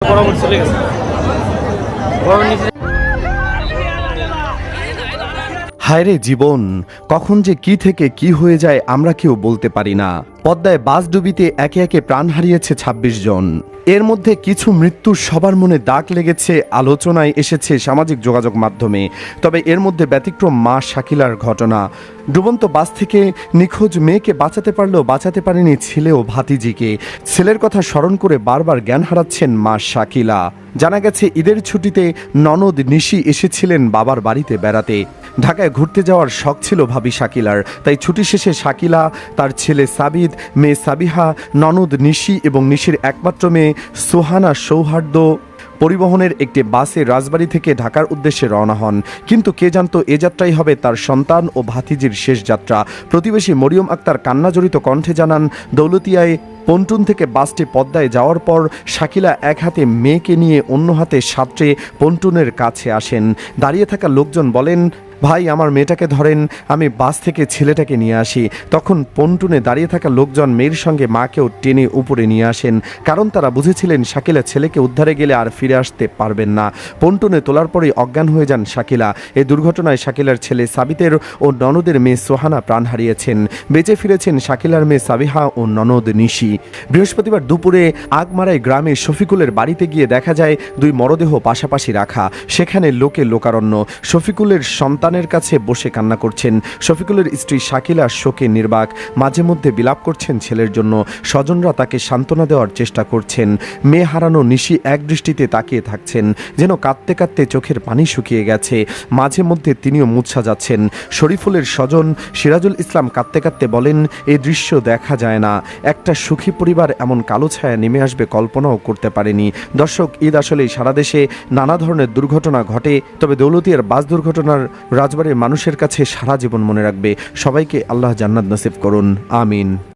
বরাবর চলে গেছে বড় নিচে। হায়রে জীবন, কখন যে কি থেকে কি হয়ে যায় আমরা কেউ বলতে পারি না। পদ্মায় বাস ডুবিতে একে একে প্রাণ হারিয়েছে ২৬ জন। এর মধ্যে কিছু মৃত্যুর সবার মনে দাগ লেগেছে, আলোচনায় এসেছে সামাজিক যোগাযোগ মাধ্যমে। তবে এর মধ্যে ব্যতিক্রম মা শাকিলার ঘটনা। ডুবন্ত বাস থেকে নিখোঁজ মেয়েকে বাঁচাতে পারলেও বাঁচাতে পারেনি ছেলে ও ভাতিজিকে। ছেলের কথা স্মরণ করে বারবার জ্ঞান হারাচ্ছেন মা শাকিলা। জানা গেছে ঈদের ছুটিতে ননদ নিশি এসেছিলেন বাবার বাড়িতে বেড়াতে। ঢাকায় ঘুরতে যাওয়ার শখ ছিল ভাবি শাকিলার, তাই ছুটি শেষে শাকিলা, তার ছেলে সাবিদ, মেয়ে সাবিহা, ননদ নিশি এবং নিশির একমাত্র মেয়ে সোহানা সৌহার্দ্য পরিবহনের একটি বাসে রাজবাড়ী থেকে ঢাকার উদ্দেশ্যে রওনা হন। কিন্তু কে জানতো এ যাত্রাই হবে তার সন্তান ও ভাতিজির শেষ যাত্রা। প্রতিবেশী মরিয়ম আক্তার কান্নাজড়িত কণ্ঠে জানান, দৌলতিয়ায় পন্টুন থেকে বাসটি পদ্মায় যাওয়ার পর শাকিলা এক হাতে মেয়েকে নিয়ে অন্য হাতে সাঁতরে পন্টুনের কাছে আসেন। দাঁড়িয়ে থাকা লোকজন বলেন, ভাই আমার মেয়েটাকে ধরেন, আমি বাস থেকে ছেলেটাকে নিয়ে আসি। তখন পন্টুনে দাঁড়িয়ে থাকা লোকজন মেয়ের সঙ্গে মাকেও টেনে উপরে নিয়ে আসেন, কারণ তারা বুঝেছিলেন শাকিলা ছেলেকে উদ্ধারে গেলে আর ফিরে আসতে পারবেন না। পন্টুনে তোলার পরেই অজ্ঞান হয়ে যান শাকিলা। এই দুর্ঘটনায় শাকিলার ছেলে সাবিতের ও ননদের মেয়ে সোহানা প্রাণ হারিয়েছেন। বেঁচে ফিরেছেন শাকিলার মেয়ে সাবিহা ও ননদ নিশি। বৃহস্পতিবার দুপুরে আগমারাই গ্রামে শফিকুলের বাড়িতে গিয়ে দেখা যায় দুই মরদেহ পাশাপাশি রাখা। সেখানে লোকে লোকারণ্য। শফিকুলের সন্তানের কাছে বসে কান্না করছেন। শফিকুলের স্ত্রী শাকিলা শোকে নির্বাক, মাঝে মধ্যে বিলাপ করছেন ছেলের জন্য। স্বজনরা তাকে সান্ত্বনা দেওয়ার চেষ্টা করছেন। মেয়ে হারানো নিশি এক দৃষ্টিতে তাকিয়ে থাকছেন, যেন কাঁদতে কাঁদতে চোখের পানি শুকিয়ে গেছে। মাঝে মধ্যে তিনিও মূর্ছা যাচ্ছেন। শরীফুলের স্বজন সিরাজুল ইসলাম কাঁদতে কাঁদতে বলেন, এই দৃশ্য দেখা যায় না। একটা সুখী পরিবার এমন কালো ছায়া নেমে আসবে কল্পনাও করতে পারেনি। দর্শক, ঈদ আসলেই সারা দেশে নানা ধরনের দুর্ঘটনা ঘটে, তবে দৌলতিয়ার বাস দুর্ঘটনার রাজবাড়ির মানুষের কাছে সারা জীবন মনে রাখবে। সবাইকে আল্লাহ জান্নাত নসিব করুন, আমিন।